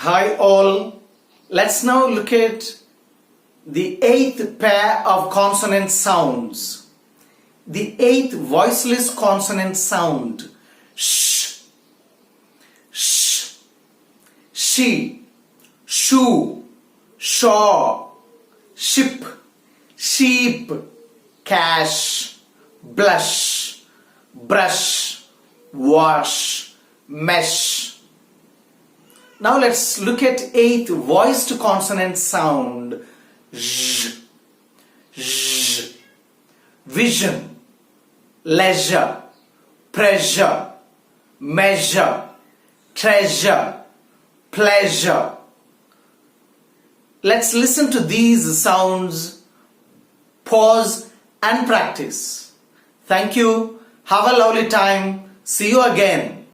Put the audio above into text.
Hi all, let's now look at the eighth pair of consonant sounds. The eighth voiceless consonant sound. Sh, sh, she, shoe, shaw, ship, sheep, cash, blush, brush, wash, mesh. Now let's look at eighth voiced consonant sound. Zh, zh. Vision, leisure, pressure, measure, treasure, pleasure. Let's listen to these sounds, pause and practice. Thank you. Have a lovely time. See you again.